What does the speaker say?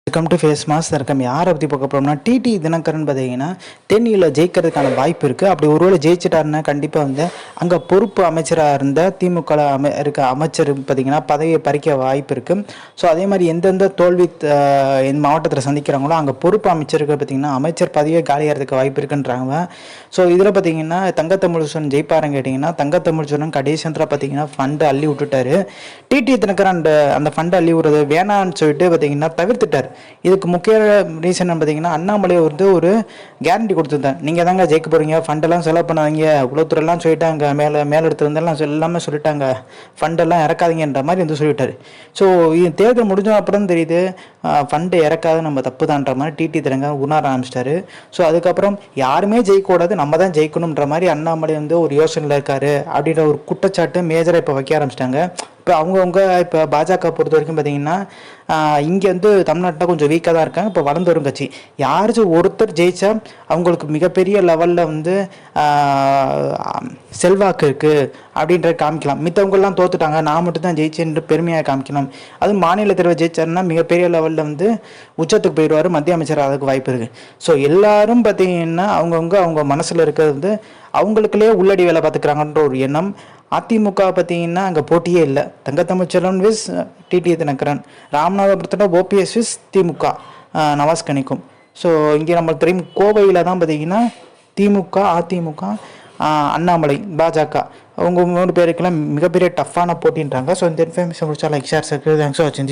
Welcome to face mass இருக்கம். யாரை பற்றி பார்க்க போகிறோம்னா டிடி தினகரன் பார்த்தீங்கன்னா தென்னியில் ஜெயிக்கிறதுக்கான வாய்ப்பு இருக்குது. அப்படி ஒருவேளை ஜெயிச்சிட்டாருன்னா கண்டிப்பாக வந்து அங்கே பொறுப்பு அமைச்சராக இருந்த திமுக இருக்க அமைச்சர் பார்த்தீங்கன்னா பதவியை பறிக்க வாய்ப்பு இருக்குது. ஸோ அதே மாதிரி எந்தெந்த தோல்வி எந்த மாவட்டத்தில் சந்திக்கிறாங்களோ அங்கே பொறுப்பு அமைச்சருக்கு பார்த்தீங்கன்னா அமைச்சர் பதவியை காலியாகிறதுக்கு வாய்ப்பு இருக்குன்றாங்க. ஸோ இதில் பார்த்தீங்கன்னா தங்கத்தமிழ்ச்சன் ஜெயிப்பாருன்னு கேட்டிங்கன்னா தங்கத்தமிழ்ச்சன் கடைசியந்தில் பார்த்தீங்கன்னா ஃபண்டு அள்ளி விட்டுட்டாரு. டிடி தினகரன் அந்த ஃபண்டு அள்ளி விடுறது வேணான்னு சொல்லிட்டு பார்த்தீங்கன்னா தவிர்த்துட்டார். இதுக்கு முக்கிய ரீசன் பார்த்தீங்கன்னா அண்ணாமலை வந்து ஒரு கேரண்டி கொடுத்துருந்தேன், நீங்கள் தாங்க ஜெயிக்க போகிறீங்க, ஃபண்டெல்லாம் செலவு பண்ணாதீங்க, உளவுத்துறையெல்லாம் சொல்லிட்டாங்க, மேலிடத்துலேருந்தெல்லாம் எல்லாமே சொல்லிட்டாங்க, ஃபண்டெல்லாம் இறக்காதீங்கன்ற மாதிரி வந்து சொல்லிட்டாரு. ஸோ இது தேர்தல் முடிஞ்ச அப்புறம் தெரியுது ஃபண்டு இறக்காத நம்ம தப்பு தான்ற மாதிரி டிடி தினகரன் உணர ஆரம்பிச்சிட்டாரு. ஸோ அதுக்கப்புறம் யாருமே ஜெயிக்கக்கூடாது, நம்ம தான் ஜெயிக்கணுன்ற மாதிரி அண்ணாமலை வந்து ஒரு யோசனையில் இருக்காரு அப்படின்ற ஒரு குற்றச்சாட்டு மேஜராக இப்போ வைக்க ஆரம்பிச்சிட்டாங்க. இப்போ அவங்கவுங்க இப்போ பாஜக பொறுத்த வரைக்கும் பார்த்தீங்கன்னா இங்கே வந்து தமிழ்நாட்டில் கொஞ்சம் வீக்காக தான் இருக்காங்க. இப்போ வளர்ந்து வரும் கட்சி யாராச்சும் ஒருத்தர் ஜெயிச்சா அவங்களுக்கு மிகப்பெரிய லெவலில் வந்து செல்வாக்கு இருக்குது அப்படின்ற காமிக்கலாம். மித்தவங்கெல்லாம் தோத்துட்டாங்க, நான் மட்டும் தான் ஜெயிச்சேன்ற பெருமையாக காமிக்கலாம். அதுவும் மாநில தேர்வை ஜெயிச்சாருன்னா மிகப்பெரிய லெவலில் வந்து உச்சத்துக்கு போயிடுவார், மத்திய அமைச்சர் அதுக்கு வாய்ப்பு இருக்குது. ஸோ எல்லாரும் பார்த்தீங்கன்னா அவங்கவுங்க அவங்க மனசில் இருக்கிறது வந்து அவங்களுக்குள்ளே உள்ளடி வேலை பார்த்துக்கிறாங்கன்ற ஒரு எண்ணம். அதிமுக பார்த்தீங்கன்னா அங்கே போட்டியே இல்லை. தங்கத்தமிழ்ச்செல்வன் விஸ் டிடி தினகரன், ராமநாதபுரத்தில் ஓபிஎஸ் விஸ் திமுக நவாஸ் கனிக்கும். ஸோ இங்கே நம்ம தெரியும் கோவையில் தான் பார்த்தீங்கன்னா திமுக அதிமுக அண்ணாமலை பாஜக அவங்க 3 பேருக்கெல்லாம் மிகப்பெரிய டஃப்பான போட்டின்றாங்க. ஸோ இந்த இன்ஃபர்மேஷன் முடிச்சா like share circle. Thanks for வாட்சிங்.